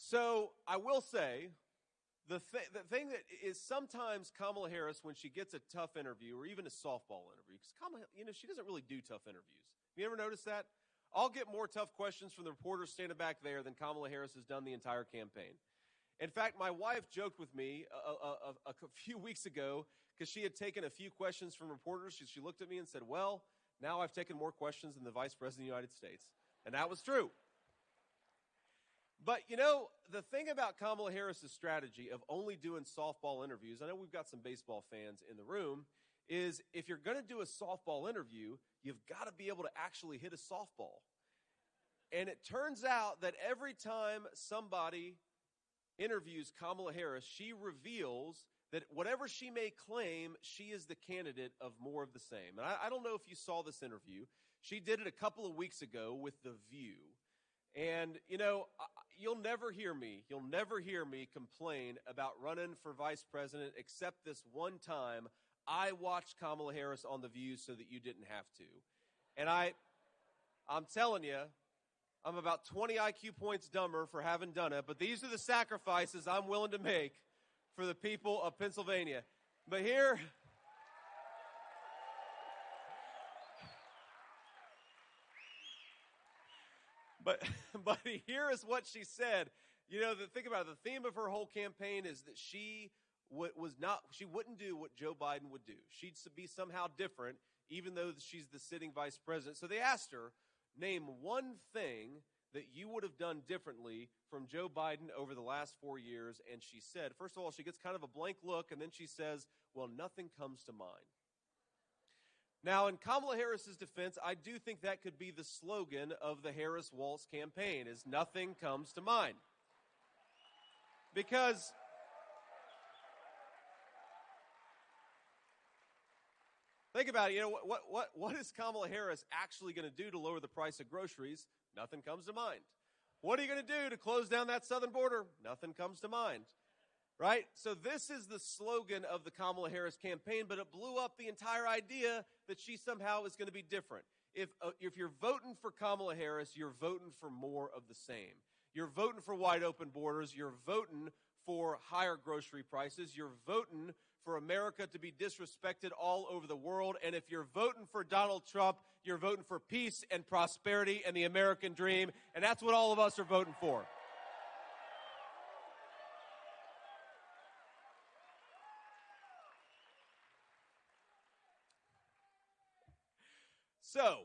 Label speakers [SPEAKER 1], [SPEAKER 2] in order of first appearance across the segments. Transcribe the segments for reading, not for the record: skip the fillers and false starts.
[SPEAKER 1] So I will say, the thing that is sometimes Kamala Harris, when she gets a tough interview or even a softball interview, because Kamala, she doesn't really do tough interviews. Have you ever noticed that? I'll get more tough questions from the reporters standing back there than Kamala Harris has done the entire campaign. In fact, my wife joked with me a few weeks ago because she had taken a few questions from reporters. She looked at me and said, well, now I've taken more questions than the Vice President of the United States. And that was true. But, the thing about Kamala Harris's strategy of only doing softball interviews, I know we've got some baseball fans in the room, is if you're going to do a softball interview, you've got to be able to actually hit a softball. And it turns out that every time somebody interviews Kamala Harris, she reveals that whatever she may claim, she is the candidate of more of the same. And I don't know if you saw this interview. She did it a couple of weeks ago with The View. And, you'll never hear me complain about running for vice president except this one time I watched Kamala Harris on The View so that you didn't have to. And I'm telling you, I'm about 20 IQ points dumber for having done it, but these are the sacrifices I'm willing to make for the people of Pennsylvania. But here, but here is what she said. Think about it. The theme of her whole campaign is that she wouldn't do what Joe Biden would do. She'd be somehow different, even though she's the sitting vice president. So they asked her, name one thing that you would have done differently from Joe Biden over the last 4 years. And she said, first of all, she gets kind of a blank look, and then she says, well, nothing comes to mind. Now, in Kamala Harris's defense, I do think that could be the slogan of the Harris-Waltz campaign, is nothing comes to mind. Because think about it, what is Kamala Harris actually going to do to lower the price of groceries? Nothing comes to mind. What are you going to do to close down that southern border? Nothing comes to mind. Right? So this is the slogan of the Kamala Harris campaign, but it blew up the entire idea that she somehow is going to be different. If you're voting for Kamala Harris, you're voting for more of the same. You're voting for wide open borders. You're voting for higher grocery prices. You're voting for America to be disrespected all over the world. And if you're voting for Donald Trump, you're voting for peace and prosperity and the American dream. And that's what all of us are voting for. So,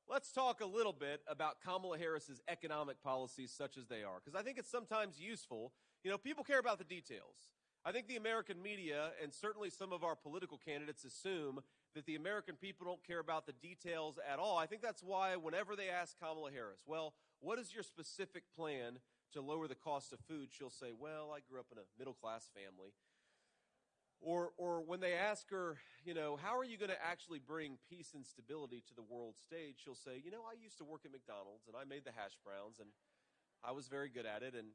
[SPEAKER 1] let's talk a little bit about Kamala Harris's economic policies such as they are, because I think it's sometimes useful. People care about the details. I think the American media and certainly some of our political candidates assume that the American people don't care about the details at all. I think that's why whenever they ask Kamala Harris, well, what is your specific plan to lower the cost of food? She'll say, well, I grew up in a middle-class family. Or when they ask her, how are you going to actually bring peace and stability to the world stage? She'll say, I used to work at McDonald's and I made the hash browns and I was very good at it. And,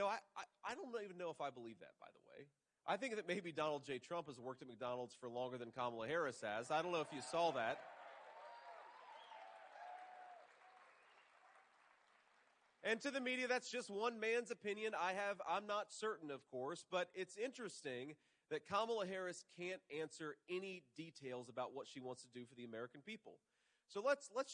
[SPEAKER 1] I don't even know if I believe that, by the way. I think that maybe Donald J. Trump has worked at McDonald's for longer than Kamala Harris has. I don't know if you saw that. And to the media, that's just one man's opinion. I'm not certain, of course, but it's interesting that Kamala Harris can't answer any details about what she wants to do for the American people. So let's